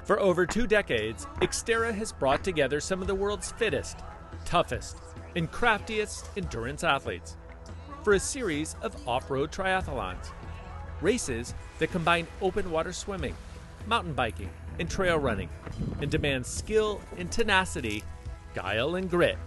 For over 2 decades, Xterra has brought together some of the world's fittest, toughest, and craftiest endurance athletes for a series of off-road triathlons. Races that combine open water swimming, mountain biking, and trail running, and demand skill and tenacity, guile and grit.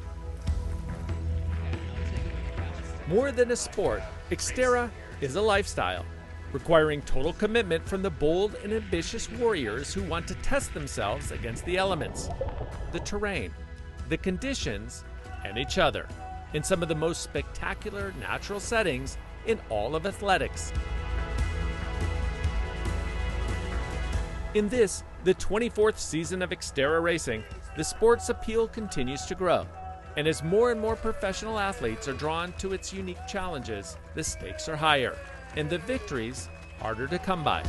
More than a sport, Xterra is a lifestyle, requiring total commitment from the bold and ambitious warriors who want to test themselves against the elements, the terrain, the conditions, and each other in some of the most spectacular natural settings in all of athletics. In this, the 24th season of Xterra racing, the sport's appeal continues to grow, and as more and more professional athletes are drawn to its unique challenges, the stakes are higher, and the victories harder to come by.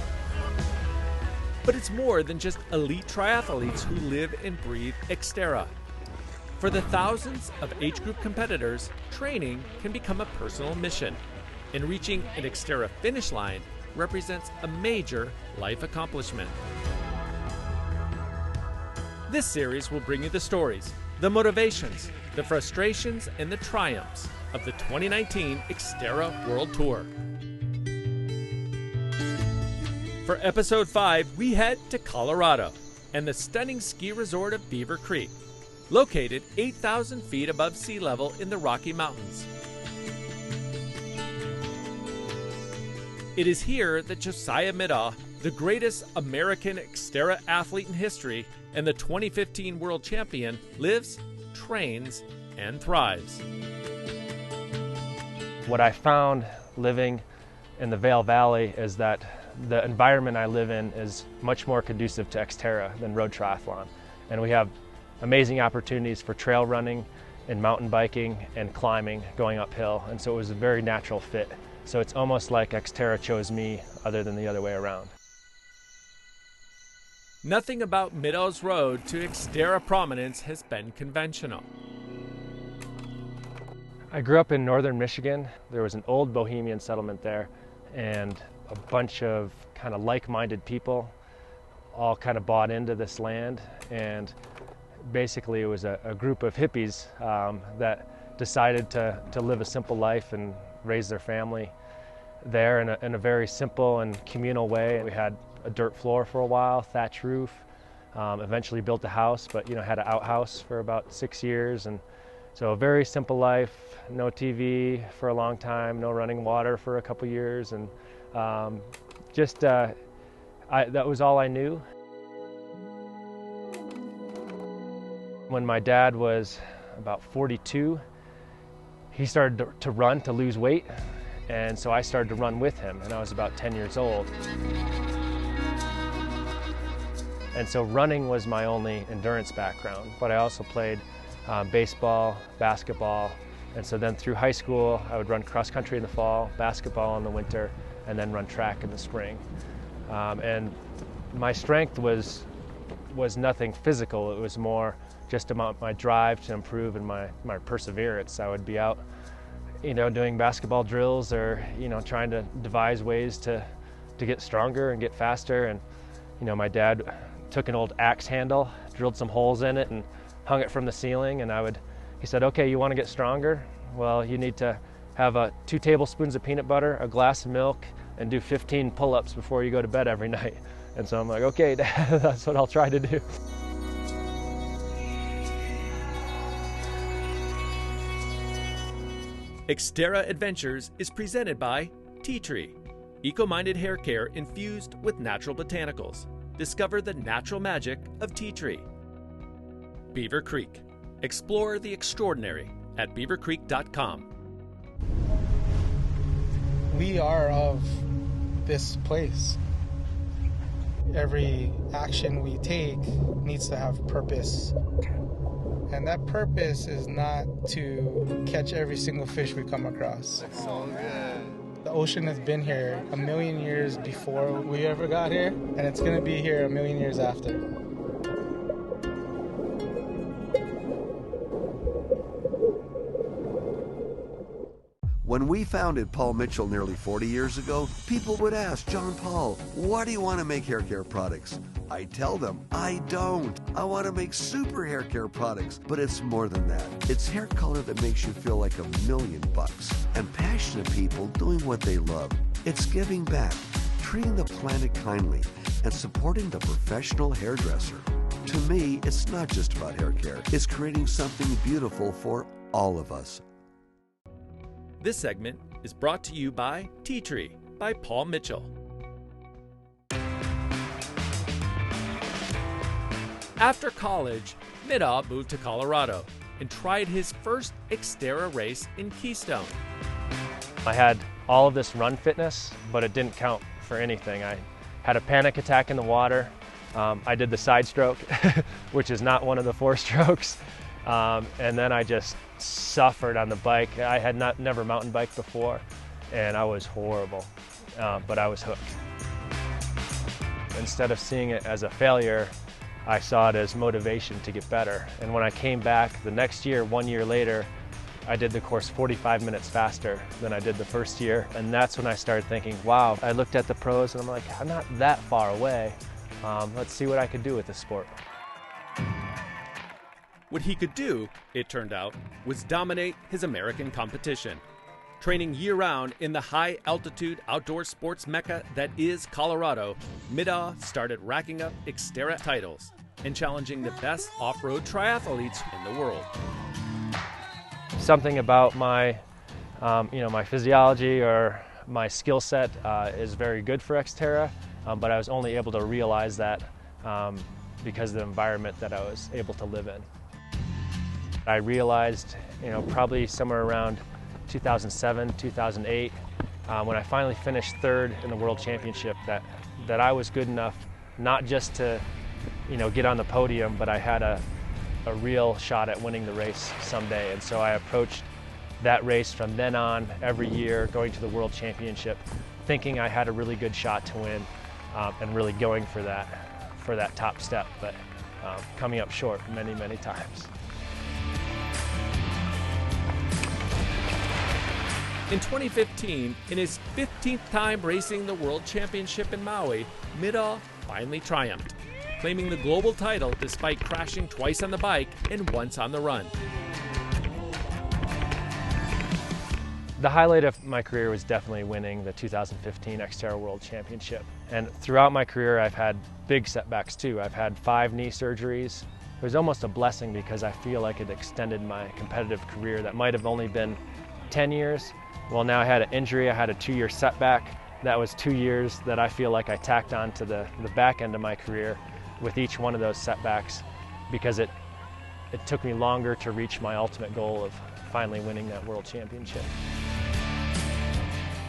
But it's more than just elite triathletes who live and breathe Xterra. For the thousands of age group competitors, training can become a personal mission, and reaching an Xterra finish line represents a major life accomplishment. This series will bring you the stories, the motivations, the frustrations, and the triumphs of the 2019 Xterra World Tour. For episode 5, we head to Colorado and the stunning ski resort of Beaver Creek, located 8,000 feet above sea level in the Rocky Mountains. It is here that Josiah Middaugh, the greatest American Xterra athlete in history and the 2015 world champion, lives, trains, and thrives. What I found living in the Vail Valley is that the environment I live in is much more conducive to Xterra than road triathlon. And we have amazing opportunities for trail running and mountain biking and climbing going uphill. And so it was a very natural fit. So it's almost like Xterra chose me other than the other way around. Nothing about Middaugh's road to Xterra prominence has been conventional. I grew up in northern Michigan. There was an old bohemian settlement there and a bunch of kind of like-minded people all kind of bought into this land, and basically it was a group of hippies that decided to live a simple life and raise their family there in a very simple and communal way. We had a dirt floor for a while, thatch roof, eventually built a house, but had an outhouse for about 6 years. And so a very simple life, no TV for a long time, no running water for a couple years, and that was all I knew. When my dad was about 42, he started to run to lose weight, and so I started to run with him, and I was about 10 years old. And so running was my only endurance background, but I also played baseball, basketball, and so then through high school I would run cross country in the fall, basketball in the winter, and then run track in the spring. And my strength was nothing physical. It was more just about my drive to improve and my perseverance. I would be out, doing basketball drills or, trying to devise ways to get stronger and get faster. And, my dad took an old axe handle, drilled some holes in it and hung it from the ceiling. And he said, okay, you want to get stronger? Well, you need to have 2 tablespoons of peanut butter, a glass of milk, and do 15 pull-ups before you go to bed every night. And so I'm like, okay, Dad, that's what I'll try to do. Xterra Adventures is presented by Tea Tree, eco-minded hair care infused with natural botanicals. Discover the natural magic of tea tree. Beaver Creek. Explore the extraordinary at beavercreek.com. We are of this place. Every action we take needs to have purpose. And that purpose is not to catch every single fish we come across. That's so good. The ocean has been here 1 million years before we ever got here, and it's going to be here 1 million years after. When we founded Paul Mitchell nearly 40 years ago, people would ask, John Paul, why do you want to make hair care products? I tell them, I don't. I want to make super hair care products, but it's more than that. It's hair color that makes you feel like $1,000,000 and passionate people doing what they love. It's giving back, treating the planet kindly, and supporting the professional hairdresser. To me, it's not just about hair care. It's creating something beautiful for all of us. This segment is brought to you by Tea Tree by Paul Mitchell. After college, Middaugh moved to Colorado and tried his first Xterra race in Keystone. I had all of this run fitness, but it didn't count for anything. I had a panic attack in the water. I did the side stroke, which is not one of the 4 strokes. And then I just suffered on the bike. I had never mountain biked before, and I was horrible, but I was hooked. Instead of seeing it as a failure, I saw it as motivation to get better. And when I came back the next year, 1 year later, I did the course 45 minutes faster than I did the first year. And that's when I started thinking, wow, I looked at the pros and I'm like, I'm not that far away. Let's see what I could do with this sport. What he could do, it turned out, was dominate his American competition. Training year-round in the high-altitude outdoor sports mecca that is Colorado, Middaugh started racking up Xterra titles and challenging the best off-road triathletes in the world. Something about my, my physiology or my skill set is very good for Xterra, but I was only able to realize that because of the environment that I was able to live in. I realized, probably somewhere around 2007, 2008, when I finally finished 3rd in the World Championship, that I was good enough not just to, get on the podium, but I had a real shot at winning the race someday. And so I approached that race from then on every year, going to the World Championship, thinking I had a really good shot to win, and really going for that top step, but coming up short many, many times. In 2015, in his 15th time racing the World Championship in Maui, Middaugh finally triumphed, claiming the global title despite crashing twice on the bike and once on the run. The highlight of my career was definitely winning the 2015 Xterra World Championship. And throughout my career, I've had big setbacks too. I've had 5 knee surgeries. It was almost a blessing because I feel like it extended my competitive career that might have only been 10 years. Well, now I had an injury, I had a 2-year setback. That was 2 years that I feel like I tacked on to the back end of my career with each one of those setbacks, because it took me longer to reach my ultimate goal of finally winning that World Championship.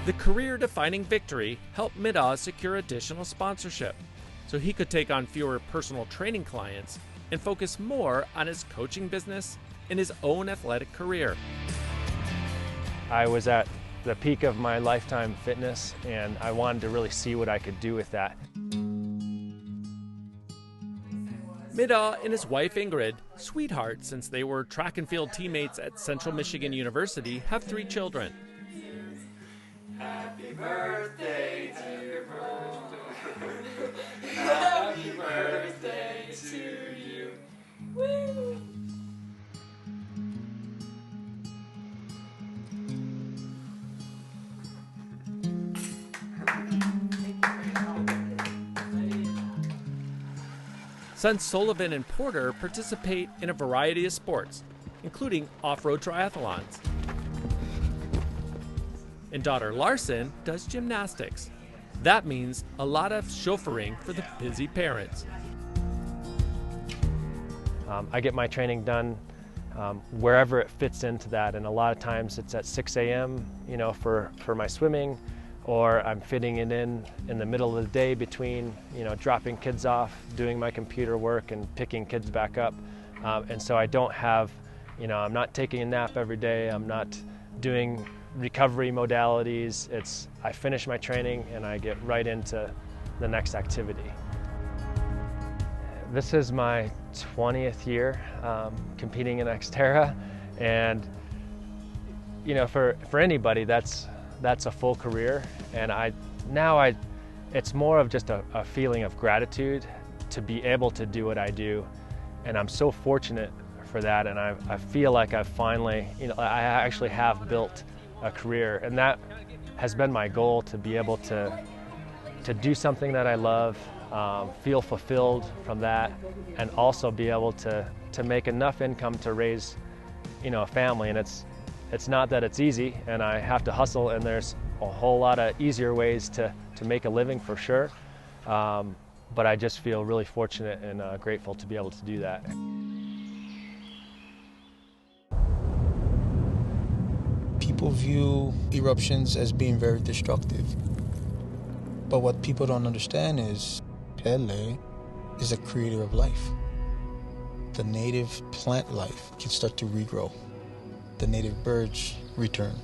The career-defining victory helped Middaugh secure additional sponsorship, so he could take on fewer personal training clients and focus more on his coaching business and his own athletic career. I was at the peak of my lifetime fitness, and I wanted to really see what I could do with that. Middaugh and his wife Ingrid, sweethearts since they were track and field teammates at Central Michigan University, have 3 children. Happy birthday, dear birthday. Happy birthday to you. Woo! Sons Sullivan and Porter participate in a variety of sports, including off-road triathlons. And daughter Larson does gymnastics. That means a lot of chauffeuring for the busy parents. I get my training done wherever it fits into that, and a lot of times it's at 6 a.m. For my swimming, or I'm fitting it in the middle of the day between dropping kids off, doing my computer work, and picking kids back up. And so I don't have, I'm not taking a nap every day. I'm not doing recovery modalities. I finish my training and I get right into the next activity. This is my 20th year competing in Xterra, and you know, for anybody, that's a full career. And it's more of just a feeling of gratitude to be able to do what I do. And I'm so fortunate for that. And I feel like I've finally, you know, I actually have built a career. And that has been my goal, to be able to do something that I love, feel fulfilled from that, and also be able to make enough income to raise, you know, a family. And it's not that it's easy, and I have to hustle, and there's a whole lot of easier ways to make a living for sure. But I just feel really fortunate and grateful to be able to do that. People view eruptions as being very destructive. But what people don't understand is Pele is a creator of life. The native plant life can start to regrow. The native birds return.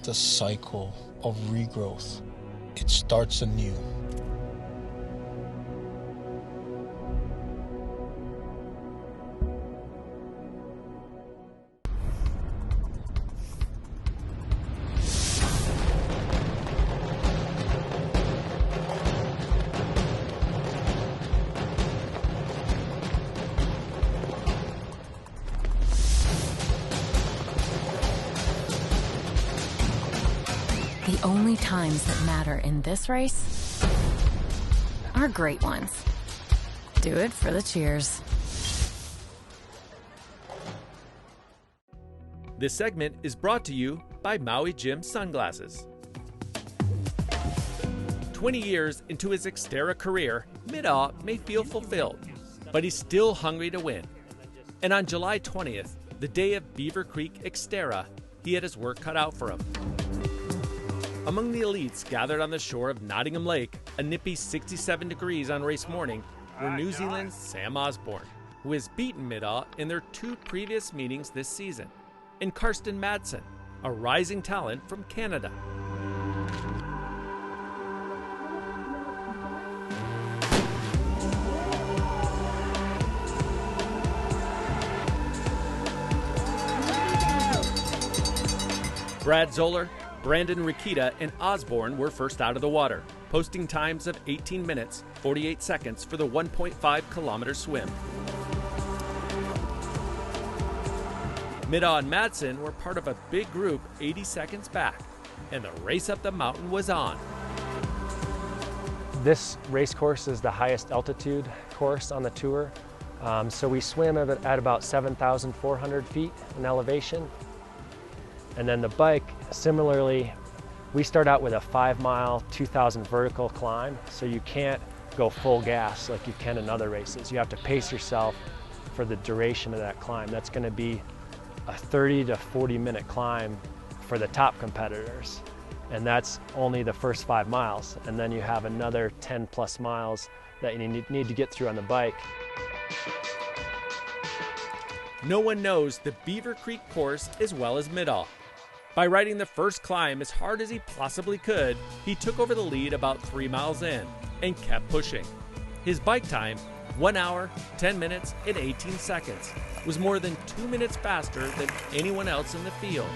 The cycle of regrowth, it starts anew. The only times that matter in this race are great ones. Do it for the cheers. This segment is brought to you by Maui Jim Sunglasses. 20 years into his Xterra career, Middaugh may feel fulfilled, but he's still hungry to win. And on July 20th, the day of Beaver Creek Xterra, he had his work cut out for him. Among the elites gathered on the shore of Nottingham Lake, a nippy 67 degrees on race morning, were New Zealand's Sam Osborne, who has beaten Middaugh in their 2 previous meetings this season, and Karsten Madsen, a rising talent from Canada. Brad Zoller, Brandon Rikita, and Osborne were first out of the water, posting times of 18 minutes, 48 seconds for the 1.5-kilometer swim. Middaugh and Madsen were part of a big group 80 seconds back, and the race up the mountain was on. This race course is the highest altitude course on the tour. So we swim at about 7,400 feet in elevation. And then the bike, similarly, we start out with a 5-mile, 2,000 vertical climb, so you can't go full gas like you can in other races. You have to pace yourself for the duration of that climb. That's going to be a 30 to 40-minute climb for the top competitors, and that's only the first 5 miles. And then you have another 10+ miles that you need to get through on the bike. No one knows the Beaver Creek course as well as Middaugh. By riding the first climb as hard as he possibly could, he took over the lead about 3 miles in and kept pushing. His bike time, 1 hour, 10 minutes, and 18 seconds, was more than 2 minutes faster than anyone else in the field.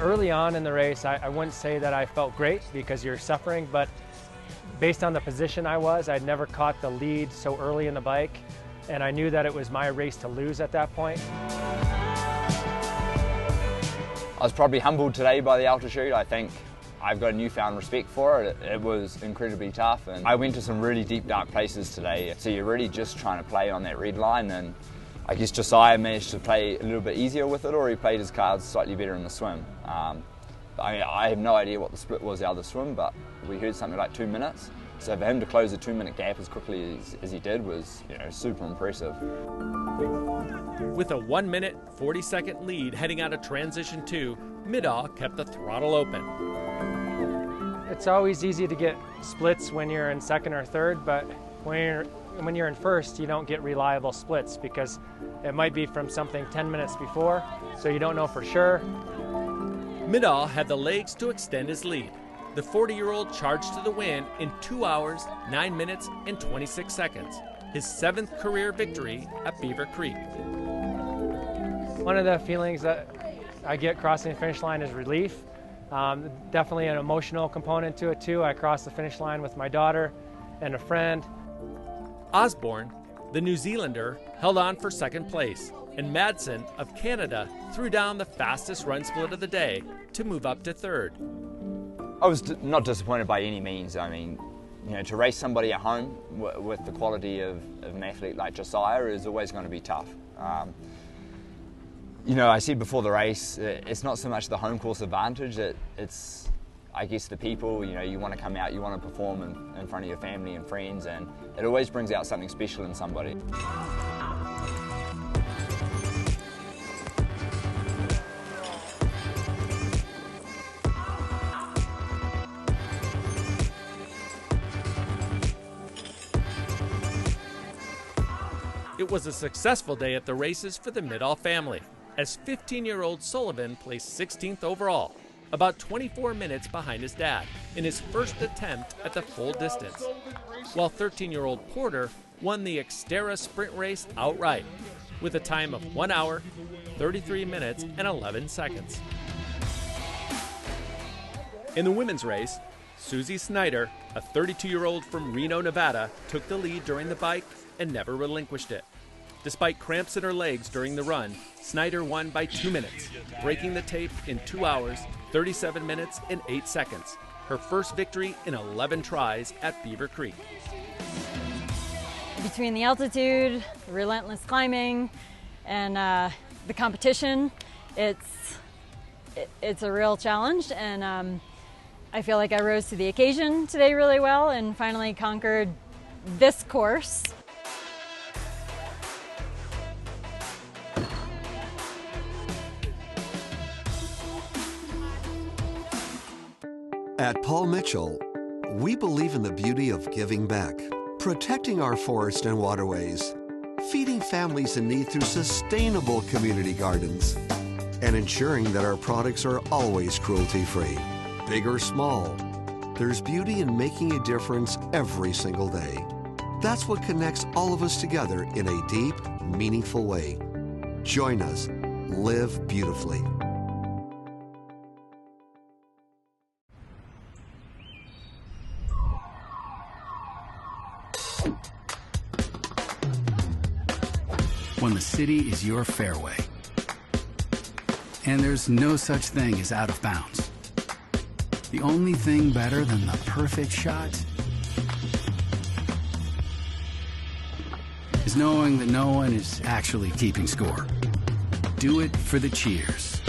Early on in the race, I wouldn't say that I felt great because you're suffering, but based on the position I was, I'd never caught the lead so early in the bike, and I knew that it was my race to lose at that point. I was probably humbled today by the altitude. I think I've got a newfound respect for it. It was incredibly tough, and I went to some really deep, dark places today. So you're really just trying to play on that red line, and I guess Josiah managed to play a little bit easier with it, or he played his cards slightly better in the swim. I have no idea what the split was out of the swim, but we heard something like 2 minutes. So for him to close a 2-minute gap as quickly as he did was, super impressive. With a 1 minute, 40-second lead heading out of transition 2, Middaugh kept the throttle open. It's always easy to get splits when you're in second or third, but when you're in first, you don't get reliable splits because it might be from something 10 minutes before, so you don't know for sure. Middaugh had the legs to extend his lead. The 40-year-old charged to the win in 2 hours, 9 minutes, and 26 seconds, his 7th career victory at Beaver Creek. One of the feelings that I get crossing the finish line is relief. Definitely an emotional component to it too. I crossed the finish line with my daughter and a friend. Osborne, the New Zealander, held on for second place, and Madsen of Canada threw down the fastest run split of the day to move up to third. I was not disappointed by any means. I mean, you know, to race somebody at home with the quality of an athlete like Josiah is always going to be tough. You know, I said before the race, it's not so much the home course advantage, it's, I guess, the people. You know, you want to come out, you want to perform in front of your family and friends, and it always brings out something special in somebody. It was a successful day at the races for the Middaugh family, as 15-year-old Sullivan placed 16th overall, about 24 minutes behind his dad, in his first attempt at the full distance, while 13-year-old Porter won the Xterra sprint race outright, with a time of 1 hour, 33 minutes, and 11 seconds. In the women's race, Susie Snyder, a 32-year-old from Reno, Nevada, took the lead during the bike and never relinquished it. Despite cramps in her legs during the run, Snyder won by 2 minutes, breaking the tape in 2 hours, 37 minutes, and 8 seconds. Her first victory in 11 tries at Beaver Creek. Between the altitude, the relentless climbing, and the competition, it's a real challenge, and I feel like I rose to the occasion today really well and finally conquered this course. At Paul Mitchell, we believe in the beauty of giving back, protecting our forests and waterways, feeding families in need through sustainable community gardens, and ensuring that our products are always cruelty-free. Big or small, there's beauty in making a difference every single day. That's what connects all of us together in a deep, meaningful way. Join us. Live beautifully. When the city is your fairway, and there's no such thing as out of bounds. The only thing better than the perfect shot is knowing that no one is actually keeping score. Do it for the cheers.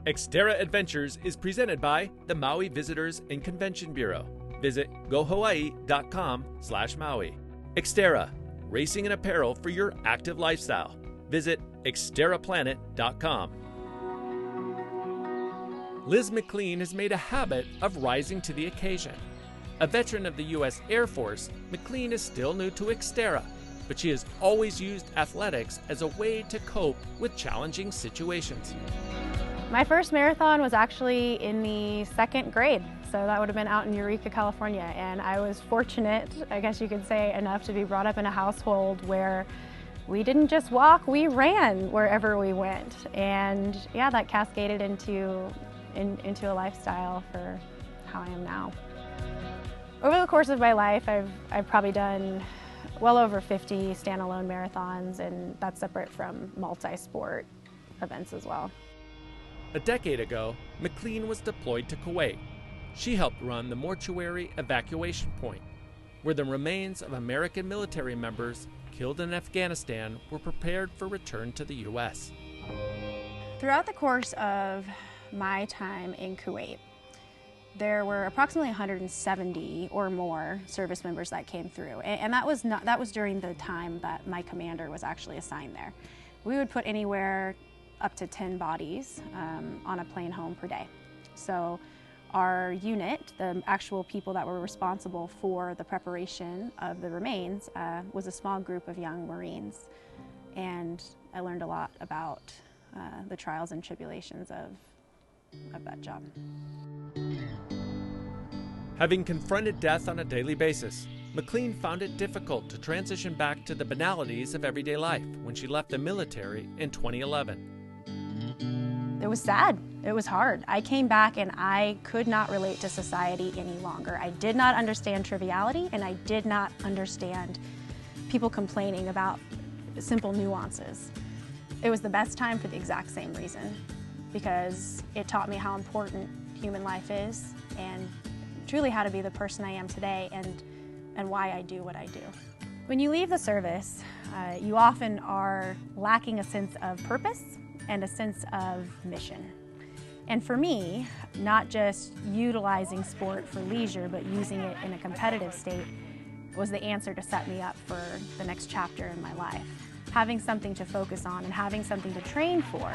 Xterra Adventures is presented by the Maui Visitors and Convention Bureau. Visit gohawaii.com/Maui. Xterra, racing and apparel for your active lifestyle. Visit xterraplanet.com. Liz McClean has made a habit of rising to the occasion. A veteran of the U.S. Air Force, McLean is still new to Xterra, but she has always used athletics as a way to cope with challenging situations. My first marathon was actually in the 2nd grade, so that would have been out in Eureka, California, and I was fortunate, I guess you could say, enough to be brought up in a household where we didn't just walk, we ran wherever we went, and yeah, that cascaded into a lifestyle for how I am now. Over the course of my life, I've probably done well over 50 standalone marathons, and that's separate from multi-sport events as well. A decade ago, McLean was deployed to Kuwait. She helped run the mortuary evacuation point, where the remains of American military members killed in Afghanistan were prepared for return to the U.S. Throughout the course of my time in Kuwait, there were approximately 170 or more service members that came through, and that was during the time that my commander was actually assigned there. We would put anywhere up to 10 bodies on a plane home per day. So our unit, the actual people that were responsible for the preparation of the remains, was a small group of young Marines, and I learned a lot about the trials and tribulations of that job. Having confronted death on a daily basis, McLean found it difficult to transition back to the banalities of everyday life when she left the military in 2011. It was sad. It was hard. I came back and I could not relate to society any longer. I did not understand triviality, and I did not understand people complaining about simple nuances. It was the best time for the exact same reason, because it taught me how important human life is and truly how to be the person I am today and why I do what I do. When you leave the service, you often are lacking a sense of purpose and a sense of mission. And for me, not just utilizing sport for leisure, but using it in a competitive state was the answer to set me up for the next chapter in my life. Having something to focus on and having something to train for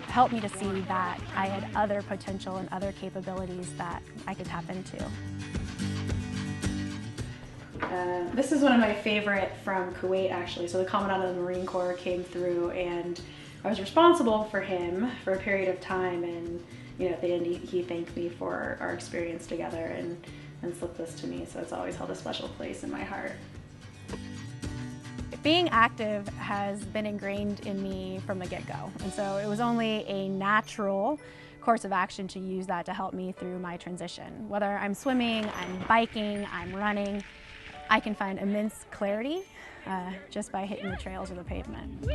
helped me to see that I had other potential and other capabilities that I could tap into. This is one of my favorite from Kuwait, actually. So the Commandant of the Marine Corps came through, and I was responsible for him for a period of time, and at the end he thanked me for our experience together and slipped this to me, so it's always held a special place in my heart. Being active has been ingrained in me from the get-go, and so it was only a natural course of action to use that to help me through my transition. Whether I'm swimming, I'm biking, I'm running, I can find immense clarity just by hitting the trails or the pavement.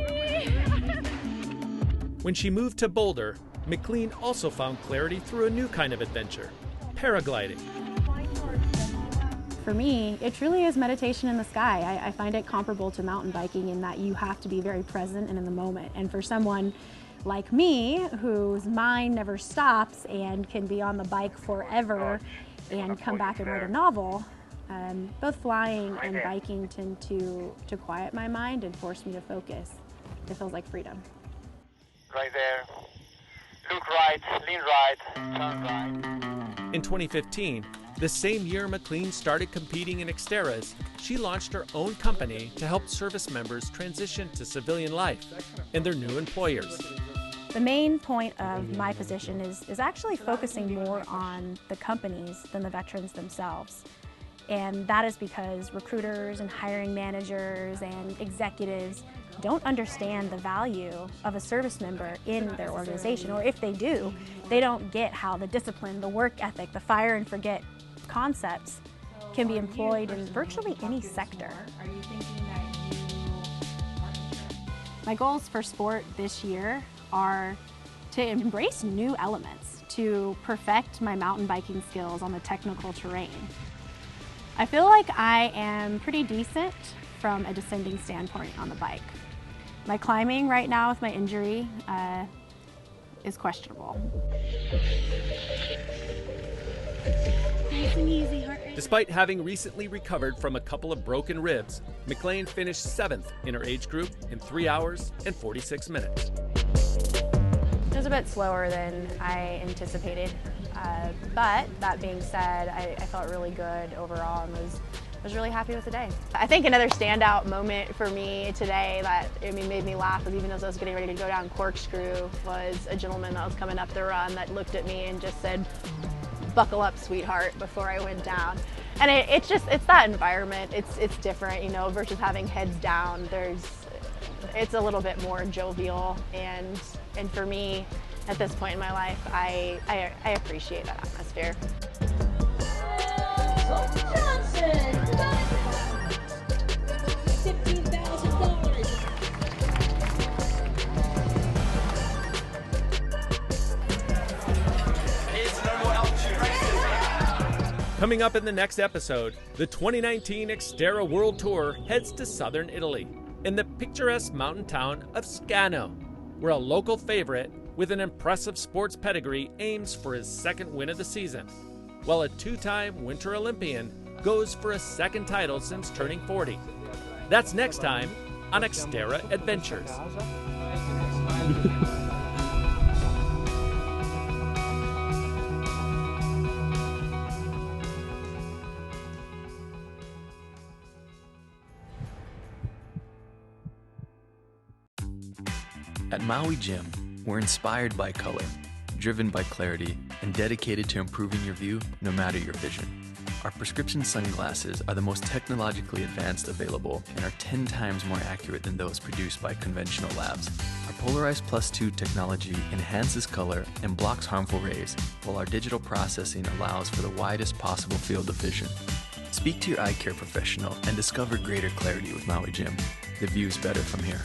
When she moved to Boulder, McLean also found clarity through a new kind of adventure, paragliding. For me, it truly is meditation in the sky. I find it comparable to mountain biking in that you have to be very present and in the moment. And for someone like me, whose mind never stops and can be on the bike forever and come back and write a novel, both flying and biking tend to quiet my mind and force me to focus. It feels like freedom. Right there. Look right, lean right, turn right. In 2015, the same year McLean started competing in Xterras, she launched her own company to help service members transition to civilian life and their new employers. The main point of my position is actually focusing more on the companies than the veterans themselves. And that is because recruiters and hiring managers and executives don't understand the value of a service member in their organization, or if they do, they don't get how the discipline, the work ethic, the fire and forget concepts can be employed in virtually any sector. My goals for sport this year are to embrace new elements, to perfect my mountain biking skills on the technical terrain. I feel like I am pretty decent from a descending standpoint on the bike. My climbing right now with my injury is questionable. Nice and easy, heart rate. Despite having recently recovered from a couple of broken ribs, McLean finished 7th in her age group in 3 hours and 46 minutes. It was a bit slower than I anticipated, but that being said, I felt really good overall and was really happy with the day. I think another standout moment for me today that made me laugh was, even as I was getting ready to go down Corkscrew, was a gentleman that was coming up the run that looked at me and just said, "Buckle up, sweetheart," before I went down. And it's that environment. It's different, versus having heads down. It's a little bit more jovial, and for me, at this point in my life, I appreciate that atmosphere. Coming up in the next episode, the 2019 Xterra World Tour heads to southern Italy in the picturesque mountain town of Scano, where a local favorite with an impressive sports pedigree aims for his second win of the season, while a two-time Winter Olympian goes for a second title since turning 40. That's next time on Xterra Adventures. At Maui Gym, we're inspired by color, driven by clarity, and dedicated to improving your view no matter your vision. Our prescription sunglasses are the most technologically advanced available and are 10 times more accurate than those produced by conventional labs. Our Polarized Plus 2 technology enhances color and blocks harmful rays, while our digital processing allows for the widest possible field of vision. Speak to your eye care professional and discover greater clarity with Maui Jim. The view's better from here.